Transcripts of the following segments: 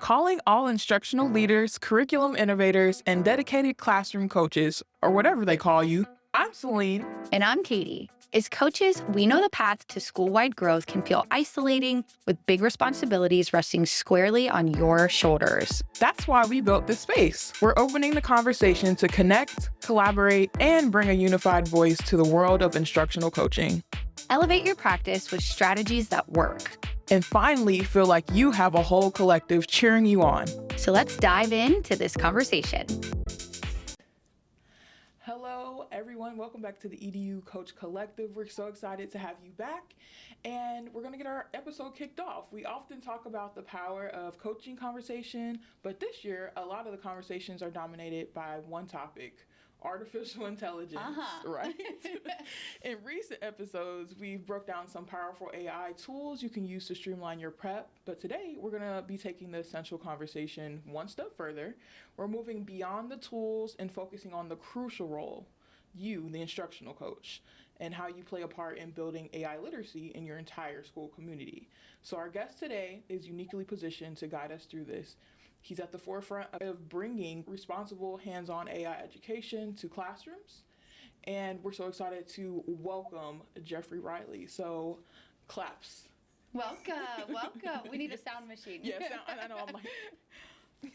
calling all instructional leaders, curriculum innovators, and dedicated classroom coaches, or whatever they call you. I'm Celine. And I'm Katie. As coaches, we know the path to school-wide growth can feel isolating, with big responsibilities resting squarely on your shoulders. That's why we built this space. We're opening the conversation to connect, collaborate, and bring a unified voice to the world of instructional coaching. Elevate your practice with strategies that work. And finally, feel like you have a whole collective cheering you on. So let's dive into this conversation. Hello, everyone. Welcome back to the Edu Coach Collective. We're so excited to have you back, and we're going to get our episode kicked off. We often talk about the power of coaching conversation, but this year, a lot of the conversations are dominated by one topic: artificial intelligence, right? In recent episodes, we've broke down some powerful AI tools you can use to streamline your prep, but today we're going to be taking the essential conversation one step further. We're moving beyond the tools and focusing on the crucial role, you, the instructional coach, and how you play a part in building AI literacy in your entire school community. So our guest today is uniquely positioned to guide us through this. He's at the forefront of bringing responsible hands-on AI education to classrooms. And we're so excited to welcome Jeffrey Riley. So, claps. Welcome. We need a sound machine. Yes, I know. I'm like...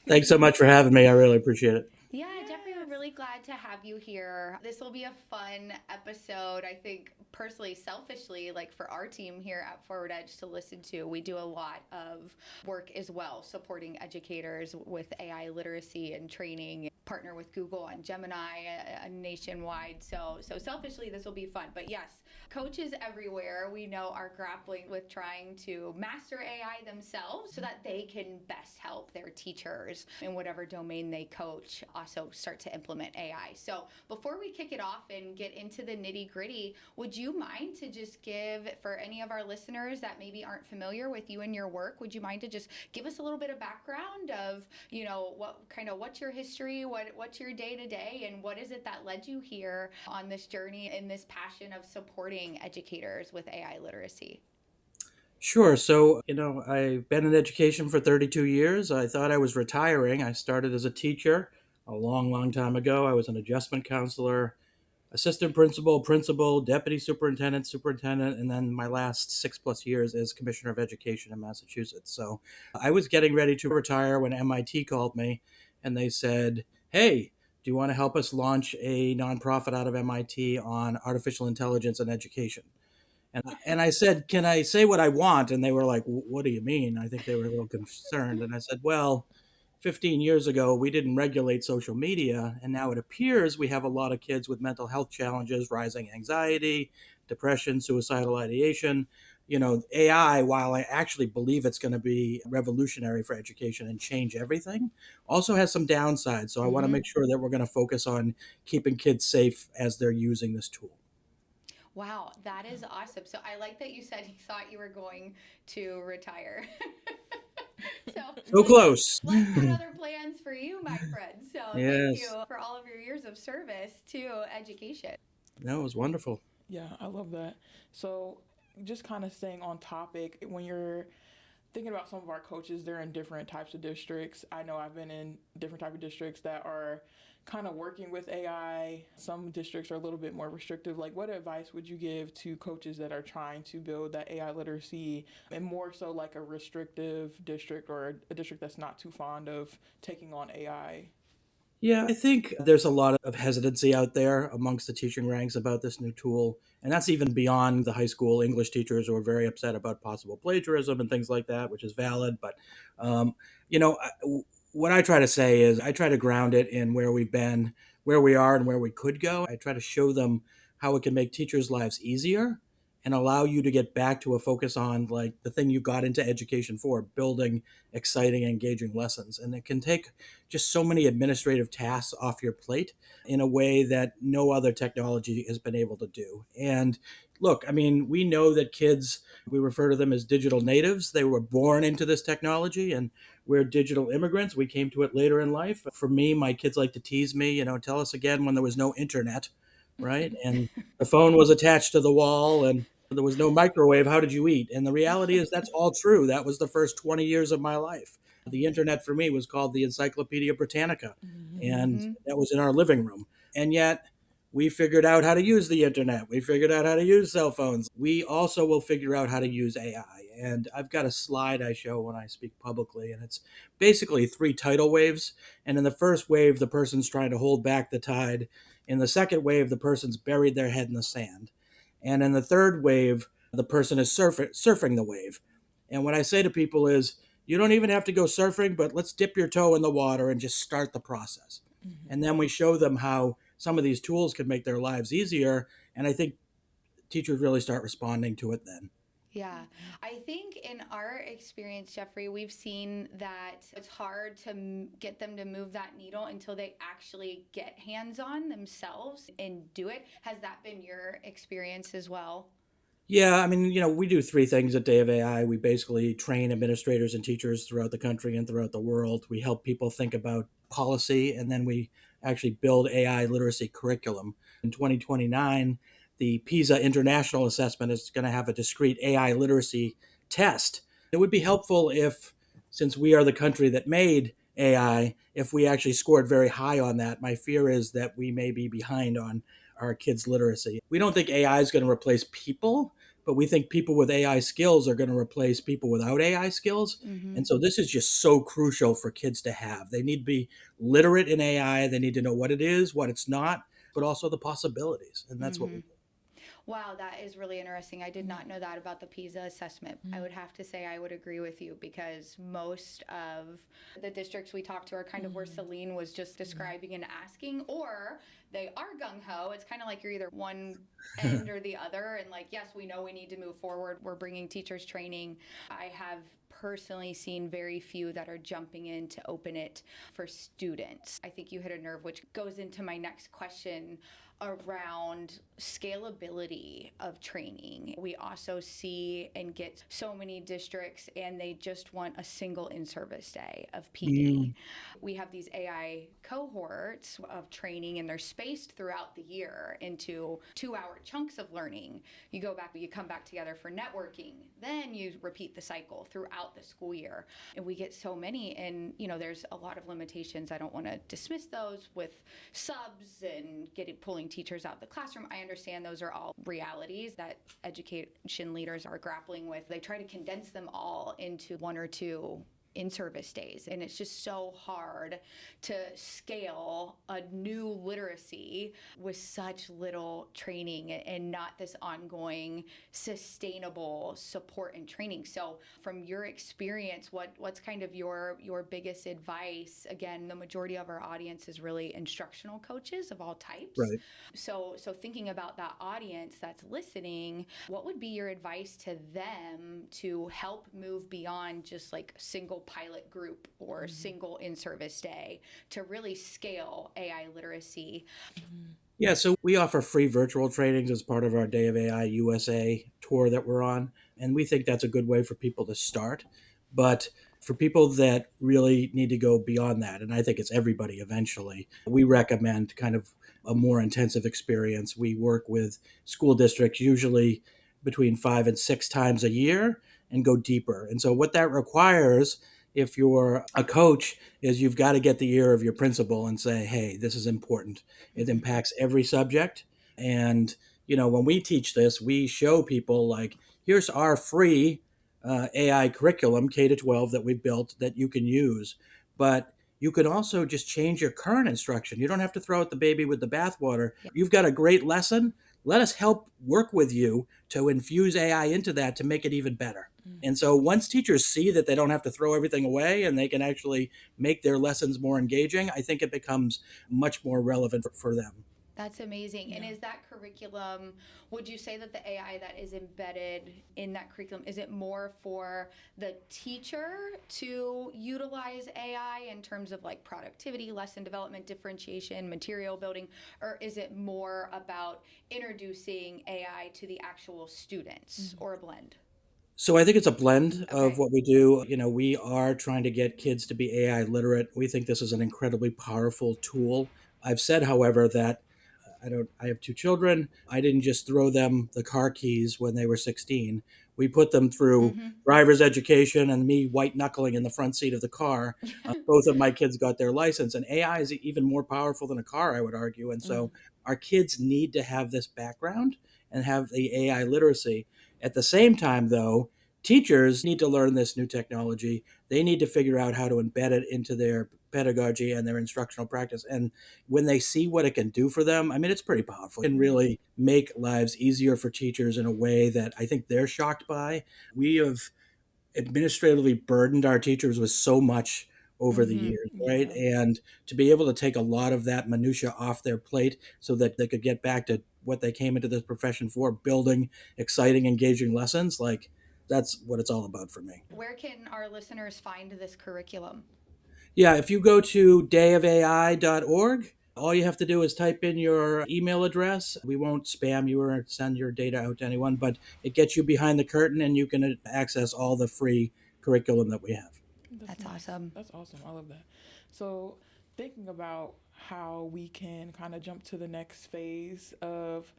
Thanks so much for having me. I really appreciate it. Yeah, Jeffrey, we're really glad to have you here. This will be a fun episode, I think, personally, selfishly, like for our team here at Forward Edge to listen to. We do a lot of work as well, supporting educators with AI literacy and training, partner with Google and Gemini nationwide. So selfishly, this will be fun. But yes, coaches everywhere, we know, are grappling with trying to master AI themselves so that they can best help their teachers in whatever domain they coach also start to implement AI. So before we kick it off and get into the nitty gritty, would you mind to just give, for any of our listeners that maybe aren't familiar with you and your work, would you mind to just give us a little bit of background of, what's your history, what's your day to day, and what is it that led you here on this journey in this passion of supporting educators with AI literacy? Sure. So, I've been in education for 32 years. I thought I was retiring. I started as a teacher a long, long time ago. I was an adjustment counselor, assistant principal, deputy superintendent, and then my last 6+ years as commissioner of education in Massachusetts. So I was getting ready to retire when MIT called me and they said, "Hey, do you want to help us launch a nonprofit out of MIT on artificial intelligence and education?" And I said, "Can I say what I want?" And they were like, "What do you mean?" I think they were a little concerned. And I said, "Well, 15 years ago, we didn't regulate social media. And now it appears we have a lot of kids with mental health challenges, rising anxiety, depression, suicidal ideation. AI, while I actually believe it's going to be revolutionary for education and change everything, also has some downsides. So I want to make sure that we're going to focus on keeping kids safe as they're using this tool." Wow, that is awesome. So I like that you said you thought you were going to retire. So close. Let's put other plans for you, my friend. So Thank Yes. you for all of your years of service to education. No, it was wonderful. Yeah, I love that. So, just kind of staying on topic, when you're thinking about some of our coaches, they're in different types of districts. I know I've been in different type of districts that are kind of working with AI. Some districts are a little bit more restrictive. Like, what advice would you give to coaches that are trying to build that AI literacy, and more so like a restrictive district or a district that's not too fond of taking on AI? Yeah, I think there's a lot of hesitancy out there amongst the teaching ranks about this new tool. And that's even beyond the high school English teachers who are very upset about possible plagiarism and things like that, which is valid. But, um, what I try to say is I try to ground it in where we've been, where we are, and where we could go. I try to show them how it can make teachers' lives easier and allow you to get back to a focus on like the thing you got into education for, building exciting, engaging lessons. And it can take just so many administrative tasks off your plate in a way that no other technology has been able to do. And look, I mean, we know that kids, we refer to them as digital natives. They were born into this technology, and we're digital immigrants. We came to it later in life. For me, my kids like to tease me, tell us again when there was no internet, right? And the phone was attached to the wall and there was no microwave. How did you eat? And the reality is that's all true. That was the first 20 years of my life. The internet for me was called the Encyclopedia Britannica, and Mm-hmm. that was in our living room. And yet, we figured out how to use the internet. We figured out how to use cell phones. We also will figure out how to use AI. And I've got a slide I show when I speak publicly, and it's basically three tidal waves. And in the first wave, the person's trying to hold back the tide. In the second wave, the person's buried their head in the sand. And in the third wave, the person is surfing the wave. And what I say to people is, you don't even have to go surfing, but let's dip your toe in the water and just start the process. And then we show them how some of these tools can make their lives easier. And I think teachers really start responding to it then. Yeah. I think in our experience, Jeffrey, we've seen that it's hard to get them to move that needle until they actually get hands on themselves and do it. Has that been your experience as well? Yeah, I mean, we do three things at Day of AI. We basically train administrators and teachers throughout the country and throughout the world. We help people think about policy, and then we actually build AI literacy curriculum. In 2029, the PISA International Assessment is going to have a discrete AI literacy test. It would be helpful if, since we are the country that made AI, if we actually scored very high on that. My fear is that we may be behind on our kids' literacy. We don't think AI is going to replace people, but we think people with AI skills are going to replace people without AI skills. Mm-hmm. And so this is just so crucial for kids to have. They need to be literate in AI. They need to know what it is, what it's not, but also the possibilities. And that's what Mm-hmm. we do. Wow, that is really interesting. I did not know that about the PISA assessment. I would have to say I would agree with you because most of the districts we talked to are kind of where Celine was just describing and asking, or they are gung ho. It's kind of like you're either one end or the other. And like, yes, we know we need to move forward. We're bringing teachers training. I have personally seen very few that are jumping in to open it for students. I think you hit a nerve, which goes into my next question around scalability of training. We also see and get so many districts and they just want a single in-service day of PD. Mm, We have these AI cohorts of training and they're spaced throughout the year into 2-hour chunks of learning. You go back, you come back together for networking, then you repeat the cycle throughout the school year. And we get so many and there's a lot of limitations. I don't want to dismiss those with subs and pulling teachers out of the classroom. I understand those are all realities that education leaders are grappling with. They try to condense them all into 1 or 2 in-service days, and it's just so hard to scale a new literacy with such little training and not this ongoing sustainable support and training. So from your experience, what's kind of your biggest advice? Again, the majority of our audience is really instructional coaches of all types. right. So thinking about that audience that's listening, what would be your advice to them to help move beyond just like single pilot group or single in-service day to really scale AI literacy? Yeah, so we offer free virtual trainings as part of our Day of AI USA tour that we're on. And we think that's a good way for people to start. But for people that really need to go beyond that, and I think it's everybody eventually, we recommend kind of a more intensive experience. We work with school districts usually between 5 and 6 times a year and go deeper. And so what that requires, if you're a coach, is you've got to get the ear of your principal and say, hey, this is important. It impacts every subject. And, when we teach this, we show people like, here's our free AI curriculum, K to 12, that we've built that you can use. But you can also just change your current instruction. You don't have to throw out the baby with the bathwater. Yeah. You've got a great lesson. Let us help work with you to infuse AI into that to make it even better. And so once teachers see that they don't have to throw everything away and they can actually make their lessons more engaging, I think it becomes much more relevant for them. That's amazing. Yeah. And is that curriculum, would you say that the AI that is embedded in that curriculum, is it more for the teacher to utilize AI in terms of like productivity, lesson development, differentiation, material building, or is it more about introducing AI to the actual students or a blend? So I think it's a blend of Okay. what we do. We are trying to get kids to be AI literate. We think this is an incredibly powerful tool. I've said, however, that I have 2 children. I didn't just throw them the car keys when they were 16. We put them through Mm-hmm. driver's education and me white knuckling in the front seat of the car. Both of my kids got their license, and AI is even more powerful than a car, I would argue. And Mm, so our kids need to have this background and have the AI literacy. At the same time, though, teachers need to learn this new technology. They need to figure out how to embed it into their pedagogy and their instructional practice. And when they see what it can do for them, I mean, it's pretty powerful. It can yeah. really make lives easier for teachers in a way that I think they're shocked by. We have administratively burdened our teachers with so much over the Mm-hmm. years, right? Yeah. And to be able to take a lot of that minutia off their plate so that they could get back to what they came into this profession for, building exciting, engaging lessons, like that's what it's all about for me. Where can our listeners find this curriculum? Yeah, if you go to dayofai.org, all you have to do is type in your email address. We won't spam you or send your data out to anyone, but it gets you behind the curtain and you can access all the free curriculum that we have. That's That's nice. awesome. That's awesome. I love that. So, thinking about how we can kind of jump to the next phase of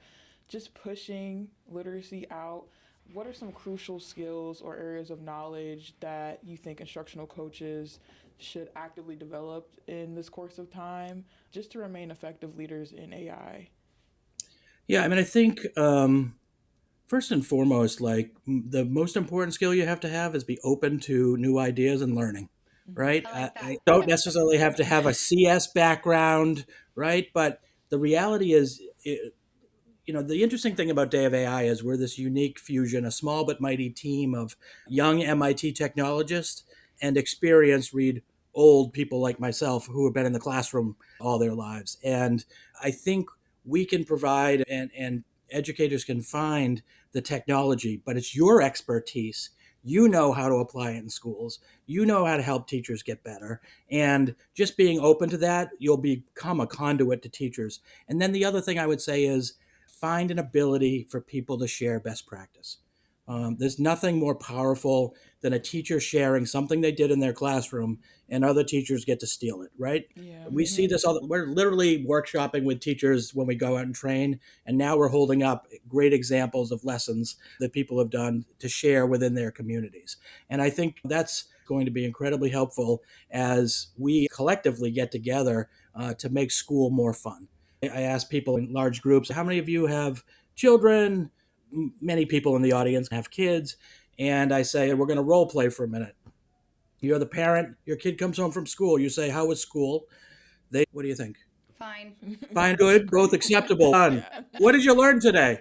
just pushing literacy out, what are some crucial skills or areas of knowledge that you think instructional coaches should actively develop in this course of time just to remain effective leaders in AI? Yeah, I mean, I think first and foremost, like the most important skill you have to have is be open to new ideas and learning, Mm-hmm. right? I I, like that. I don't Yeah. necessarily have to have a CS background, right? But the reality is, the interesting thing about Day of AI is we're this unique fusion, a small but mighty team of young MIT technologists and experienced, read old people like myself who have been in the classroom all their lives. And I think we can provide and educators can find the technology, but it's your expertise. You know how to apply it in schools. You know how to help teachers get better. And just being open to that, you'll become a conduit to teachers. And then the other thing I would say is find an ability for people to share best practice. There's nothing more powerful than a teacher sharing something they did in their classroom and other teachers get to steal it, right? Yeah. We see this all, we're literally workshopping with teachers when we go out and train. And now we're holding up great examples of lessons that people have done to share within their communities. And I think that's going to be incredibly helpful as we collectively get together to make school more fun. I ask people in large groups, how many of you have children? Many people in the audience have kids. And I say, we're going to role play for a minute. You're the parent, your kid comes home from school. You say, how was school? What do you think? Fine. Fine, good, both Great. acceptable. Done. Yeah. What did you learn today?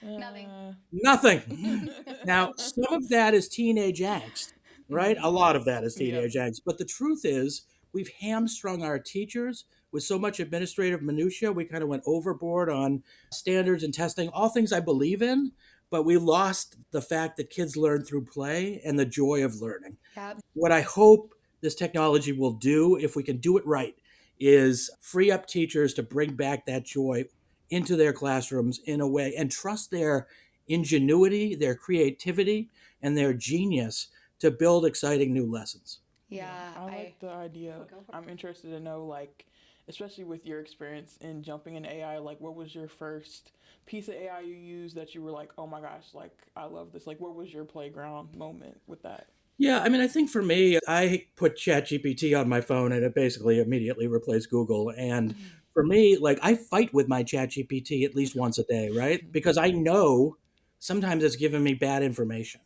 Nothing. Uh, Nothing. Now, some of that is teenage angst, right? mhm. A lot of that is Yep. teenage angst. But the truth is, we've hamstrung our teachers with so much administrative minutia. We kind of went overboard on standards and testing, all things I believe in, but we lost the fact that kids learn through play and the joy of learning. Yep. What I hope this technology will do, if we can do it right, is free up teachers to bring back that joy into their classrooms in a way and trust their ingenuity, their creativity, and their genius to build exciting new lessons. Yeah, Yeah. I like the idea. Oh, go for it. I'm interested to know, like, especially with your experience in jumping in AI, like, what was your first piece of AI you used that you were like, oh my gosh, like, I love this? Like, what was your playground moment with that? Yeah, I mean, I think for me, I put ChatGPT on my phone and it basically immediately replaced Google. And for me, like, I fight with my ChatGPT at least once a day, right? Because I know sometimes it's giving me bad information,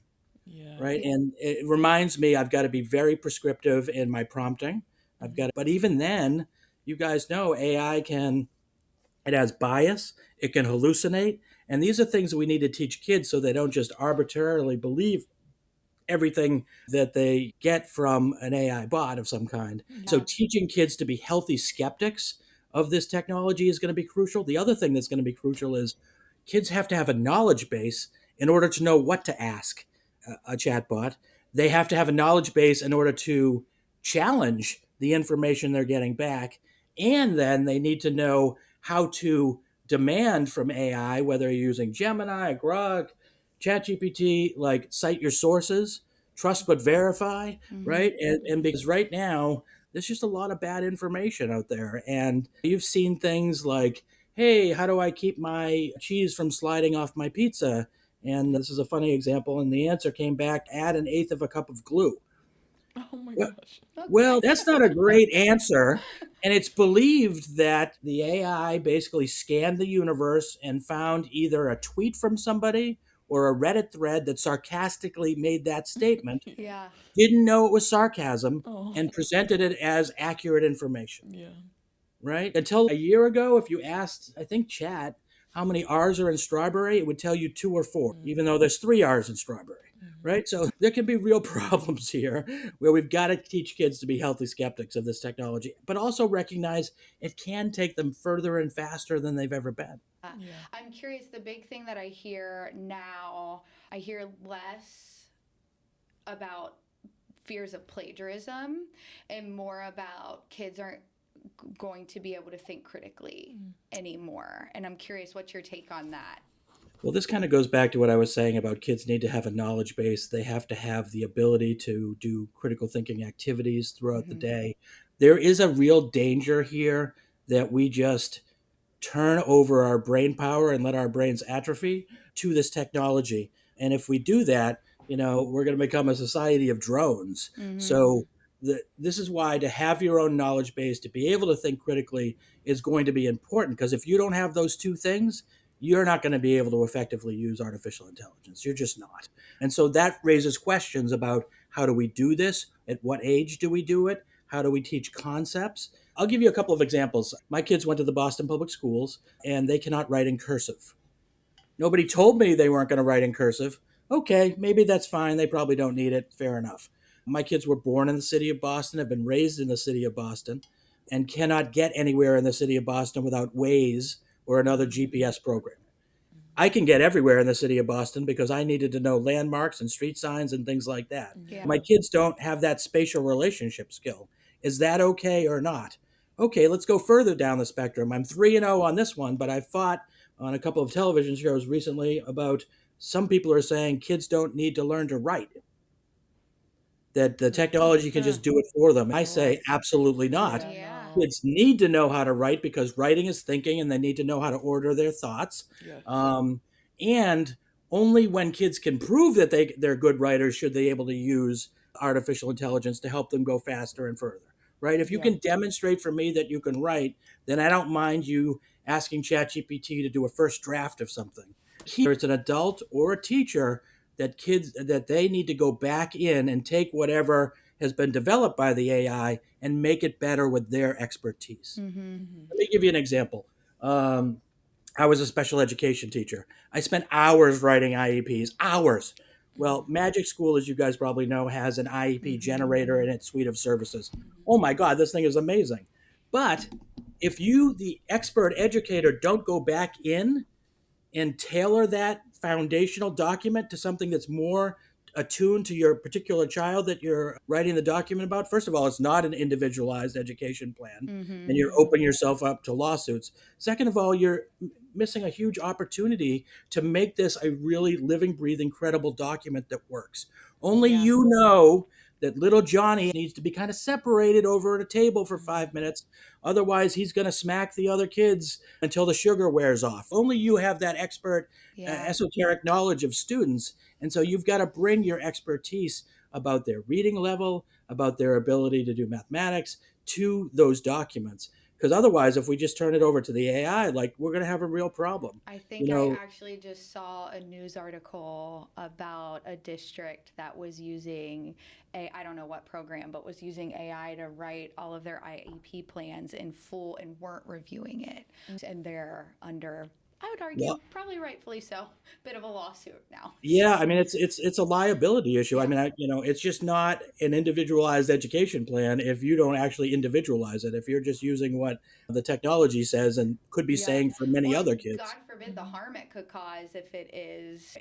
Yeah. right? And it reminds me I've got to be very prescriptive in my prompting. But even then, you guys know it has bias, it can hallucinate. And these are things that we need to teach kids so they don't just arbitrarily believe everything that they get from an AI bot of some kind. So Yeah. teaching kids to be healthy skeptics of this technology is going to be crucial. The other thing that's going to be crucial is kids have to have a knowledge base in order to know what to ask a chatbot. They have to have a knowledge base in order to challenge the information they're getting back. And then they need to know how to demand from AI, whether you're using Gemini, Grok, ChatGPT, like cite your sources, trust but verify, Mm-hmm. right? And because right now, there's just a lot of bad information out there. And you've seen things like, hey, how do I keep my cheese from sliding off my pizza? And this is a funny example. And the answer came back, add an eighth of a cup of glue. Oh my Well, gosh. well, Okay. that's not a great answer. And it's believed that the AI basically scanned the universe and found either a tweet from somebody or a Reddit thread that sarcastically made that statement, Yeah. Yeah. didn't know it was sarcasm, Oh. and presented it as accurate information, Yeah. right? Until a year ago, if you asked, I think, chat, how many R's are in strawberry, it would tell you 2 or 4, even though there's 3 R's in strawberry, right? So there can be real problems here where we've got to teach kids to be healthy skeptics of this technology, but also recognize it can take them further and faster than they've ever been. Yeah. I'm curious, the big thing that I hear now, I hear less about fears of plagiarism and more about kids aren't going to be able to think critically anymore. And I'm curious what's your take on that? Well, this kind of goes back to what I was saying about kids need to have a knowledge base. They have to have the ability to do critical thinking activities throughout the day. There is a real danger here that we just turn over our brain power and let our brains atrophy to this technology. And if we do that, we're going to become a society of drones. Mm-hmm. So this is why to have your own knowledge base, to be able to think critically is going to be important, because if you don't have those two things, you're not going to be able to effectively use artificial intelligence. You're just not. And so that raises questions about how do we do this? At what age do we do it? How do we teach concepts? I'll give you a couple of examples. My kids went to the Boston Public Schools and they cannot write in cursive. Nobody told me they weren't going to write in cursive. Okay, maybe that's fine. They probably don't need it. Fair enough. My kids were born in the city of Boston, have been raised in the city of Boston, and cannot get anywhere in the city of Boston without Waze or another GPS program. I can get everywhere in the city of Boston because I needed to know landmarks and street signs and things like that. Yeah. My kids don't have that spatial relationship skill. Is that okay or not? Okay, let's go further down the spectrum. I'm 3-0 on this one, but I fought on a couple of television shows recently about some people are saying kids don't need to learn to write, that the technology can just do it for them. I say absolutely not. Yeah, Yeah. no. Kids need to know how to write because writing is thinking, and they need to know how to order their thoughts. Yes. And only when kids can prove that they're good writers should they able to use artificial intelligence to help them go faster and further. Right? If you Yeah. can demonstrate for me that you can write, then I don't mind you asking ChatGPT to do a first draft of something. Here, it's an adult or a teacher that they need to go back in and take whatever has been developed by the AI and make it better with their expertise. Mm-hmm. Let me give you an example. I was a special education teacher. I spent hours writing IEPs, hours. Well, Magic School, as you guys probably know, has an IEP generator in its suite of services. Oh my God, this thing is amazing. But if you, the expert educator, don't go back in and tailor that foundational document to something that's more attuned to your particular child that you're writing the document about, first of all, it's not an individualized education plan, Mm-hmm. and you're opening yourself up to lawsuits. Second of all, you're missing a huge opportunity to make this a really living, breathing, credible document that works. Only Yeah. you know that little Johnny needs to be kind of separated over at a table for 5 minutes. Otherwise, he's going to smack the other kids until the sugar wears off. Only you have that expert, Yeah. esoteric knowledge of students. And so you've got to bring your expertise about their reading level, about their ability to do mathematics to those documents. Because otherwise, if we just turn it over to the AI, like, we're going to have a real problem. I You think I know, actually just saw a news article about a district that was using I don't know what program, but was using AI to write all of their IEP plans in full and weren't reviewing it. And they're under, I would argue, well, probably rightfully so, bit of a lawsuit now. yeah, I mean, it's a liability issue. I Yeah. mean, it's just not an individualized education plan if you don't actually individualize it. If you're just using what the technology says and could be Yeah. saying for many Well, other and kids. God forbid the harm it could cause if it is,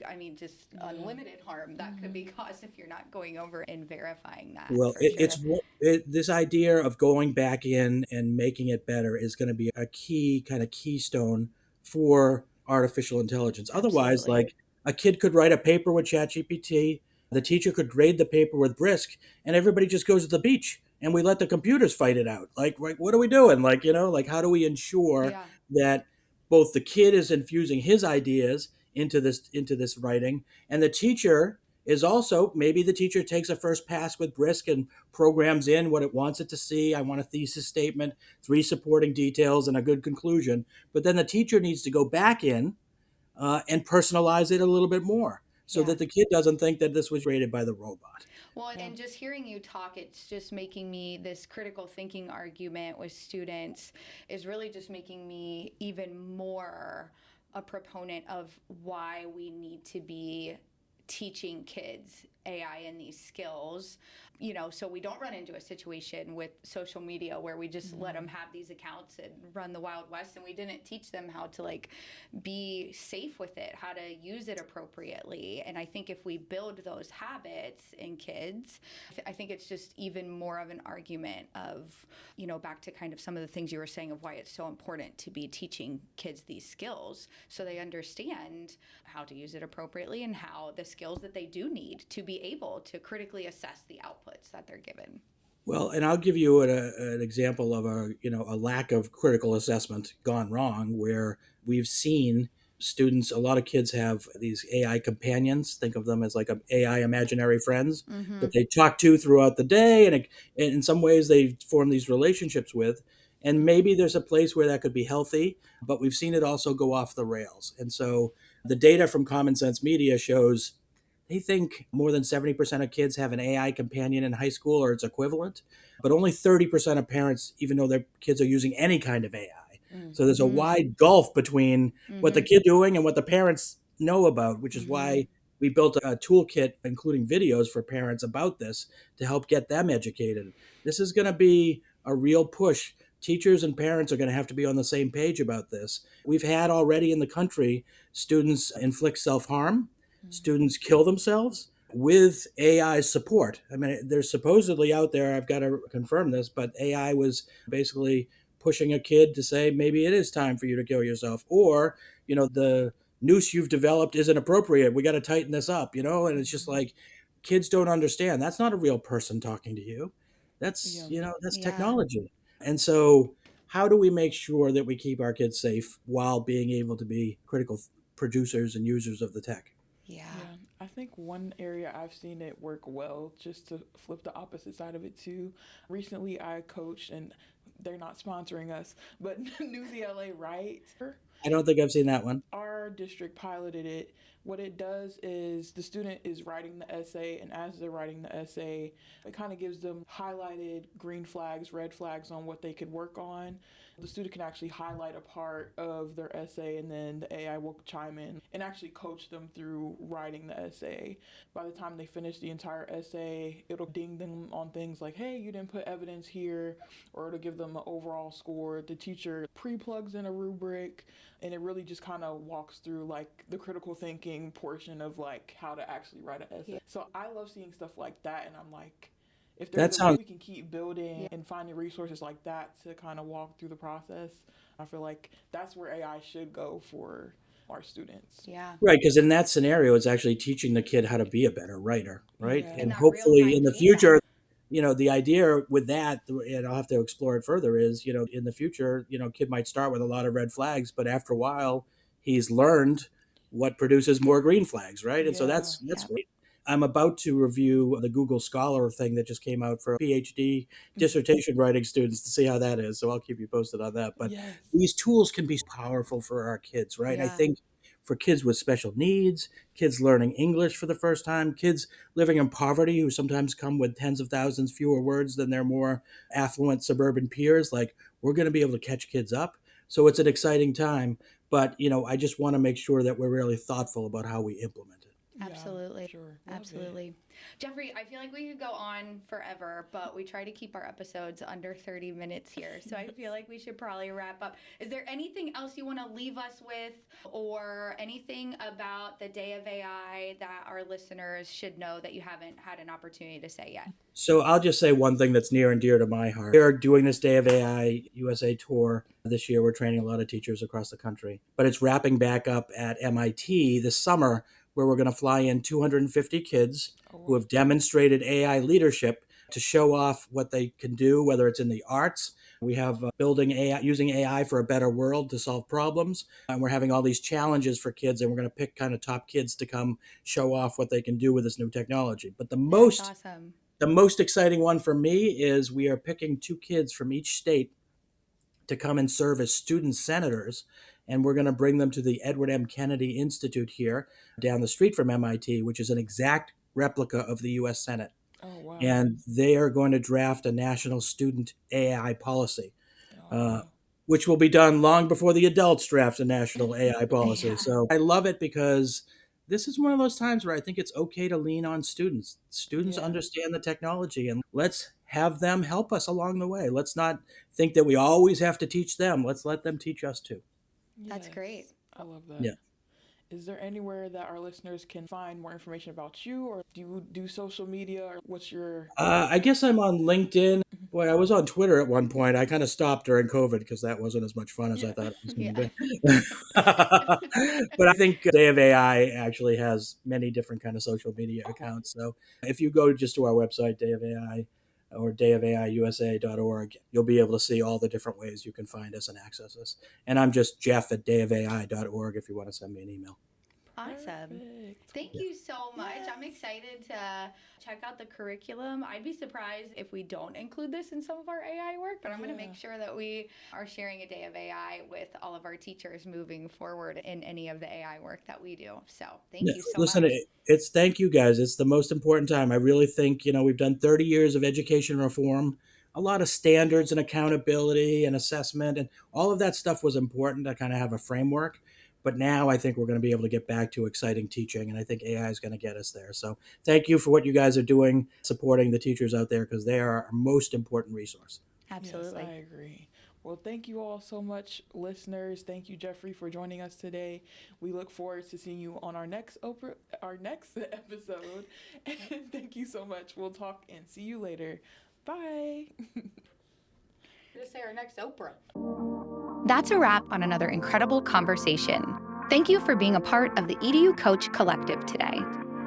I mean, just unlimited harm that could be caused if you're not going over and verifying that. Well, For sure. this idea of going back in and making it better is going to be a key kind of keystone for artificial intelligence. Otherwise, Absolutely. like, a kid could write a paper with ChatGPT, the teacher could grade the paper with Brisk, and everybody just goes to the beach and we let the computers fight it out. Like what are we doing? Like, like, how do we ensure Yeah. that both the kid is infusing his ideas into this writing. And the teacher is also, maybe the teacher takes a first pass with Brisk and programs in what it wants it to see. I want a thesis statement, 3 supporting details, and a good conclusion. But then the teacher needs to go back in and personalize it a little bit more so Yeah. that the kid doesn't think that this was created by the robot. Well, and just hearing you talk, it's just making me, this critical thinking argument with students is really just making me even more a proponent of why we need to be teaching kids AI and these skills, so we don't run into a situation with social media where we just let them have these accounts and run the Wild West, and we didn't teach them how to be safe with it, how to use it appropriately. And I think if we build those habits in kids, I think it's just even more of an argument of, back to kind of some of the things you were saying of why it's so important to be teaching kids these skills so they understand how to use it appropriately and how the skills that they do need to be able to critically assess the outputs that they're given. Well, and I'll give you an example of a lack of critical assessment gone wrong, where we've seen students. A lot of kids have these AI companions. Think of them as like AI imaginary friends that they talk to throughout the day, and in some ways they form these relationships with. And maybe there's a place where that could be healthy, but we've seen it also go off the rails. And so the data from Common Sense Media shows they think more than 70% of kids have an AI companion in high school or its equivalent, but only 30% of parents even know their kids are using any kind of AI. So there's a wide gulf between what the kid doing and what the parents know about, which is why we built a toolkit, including videos for parents about this to help get them educated. This is going to be a real push. Teachers and parents are going to have to be on the same page about this. We've had already in the country students inflict self-harm, students kill themselves with AI support. I mean, they're supposedly out there, I've got to confirm this, but AI was basically pushing a kid to say, maybe it is time for you to kill yourself. Or, the noose you've developed isn't appropriate. We got to tighten this up, and it's just like kids don't understand. That's not a real person talking to you. That's, that's technology. And so, how do we make sure that we keep our kids safe while being able to be critical producers and users of the tech? Yeah. I think one area I've seen it work well, just to flip the opposite side of it too. Recently, I coached, and they're not sponsoring us, but Newsy LA Right. I don't think I've seen that one. Our district piloted it. What it does is the student is writing the essay, and as they're writing the essay, it kind of gives them highlighted green flags, red flags on what they could work on. The student can actually highlight a part of their essay, and then the AI will chime in and actually coach them through writing the essay. By the time they finish the entire essay, it'll ding them on things like, hey, you didn't put evidence here, or it'll give them an overall score. The teacher pre-plugs in a rubric, and it really just kind of walks through the critical thinking portion of how to actually write an essay. So I love seeing stuff like that, and I'm like, if there's a way we can keep building and finding resources like that to kind of walk through the process, I feel like that's where AI should go for our students. Yeah. Right, because in that scenario, it's actually teaching the kid how to be a better writer, right? Yeah. And hopefully in the future, the idea with that, and I'll have to explore it further, is, in the future, kid might start with a lot of red flags, but after a while, he's learned what produces more green flags, right? And so that's great. I'm about to review the Google Scholar thing that just came out for PhD dissertation writing students to see how that is. So I'll keep you posted on that. But these tools can be powerful for our kids, right? I think for kids with special needs, kids learning English for the first time, kids living in poverty who sometimes come with tens of thousands fewer words than their more affluent suburban peers, we're going to be able to catch kids up. So it's an exciting time. But, I just want to make sure that we're really thoughtful about how we implement it. Absolutely. Yeah, sure. Absolutely. Jeffrey, I feel like we could go on forever, but we try to keep our episodes under 30 minutes here. So I feel like we should probably wrap up. Is there anything else you want to leave us with, or anything about the Day of AI that our listeners should know that you haven't had an opportunity to say yet? So I'll just say one thing that's near and dear to my heart. We're doing this Day of AI USA tour this year. We're training a lot of teachers across the country, but it's wrapping back up at MIT this summer, where we're going to fly in 250 kids who have demonstrated AI leadership to show off what they can do, whether it's in the arts. We have building AI, using AI for a better world to solve problems. And we're having all these challenges for kids, and we're going to pick kind of top kids to come show off what they can do with this new technology. But That's awesome. the most exciting one for me is we are picking 2 kids from each state to come and serve as student senators. And we're going to bring them to the Edward M. Kennedy Institute here down the street from MIT, which is an exact replica of the U.S. Senate. Oh, wow. And they are going to draft a national student AI policy, Oh. which will be done long before the adults draft a national AI policy. Yeah. So I love it because this is one of those times where I think it's okay to lean on students. Students Yeah. understand the technology, and let's have them help us along the way. Let's not think that we always have to teach them. Let's let them teach us too. That's Yes. great. I love that. Yeah. Is there anywhere that our listeners can find more information about you, or do you do social media, or what's your... I guess I'm on LinkedIn. Boy, I was on Twitter at one point. I kind of stopped during COVID because that wasn't as much fun as I Yeah. thought it was going Yeah. to be. But I think Day of AI actually has many different kind of social media accounts. So if you go just to our website, Day of AI or dayofaiusa.org, you'll be able to see all the different ways you can find us and access us. And I'm just Jeff at dayofai.org if you want to send me an email. Awesome. Perfect. Thank you so much. I'm excited to check out the curriculum. I'd be surprised if we don't include this in some of our AI work, but I'm going to make sure that we are sharing a day of AI with all of our teachers moving forward in any of the AI work that we do. So thank you so Listen, much. it's thank you guys. It's the most important time. I really think, we've done 30 years of education reform, a lot of standards and accountability and assessment, and all of that stuff was important to kind of have a framework. But now I think we're going to be able to get back to exciting teaching, and I think AI is going to get us there. So thank you for what you guys are doing, supporting the teachers out there, because they are our most important resource. Absolutely. Yes, I agree. Well, thank you all so much, listeners. Thank you, Jeffrey, for joining us today. We look forward to seeing you on our next episode. And thank you so much. We'll talk and see you later. Bye. Just say our next Oprah. That's a wrap on another incredible conversation. Thank you for being a part of the Edu Coach Collective today.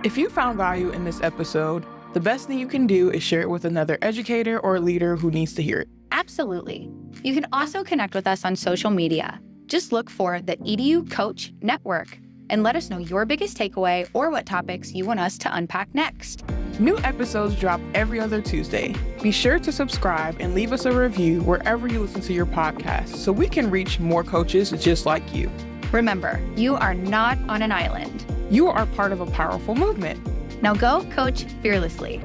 If you found value in this episode, the best thing you can do is share it with another educator or leader who needs to hear it. Absolutely. You can also connect with us on social media. Just look for the Edu Coach Network and let us know your biggest takeaway or what topics you want us to unpack next. New episodes drop every other Tuesday. Be sure to subscribe and leave us a review wherever you listen to your podcast so we can reach more coaches just like you. Remember, you are not on an island. You are part of a powerful movement. Now go coach fearlessly.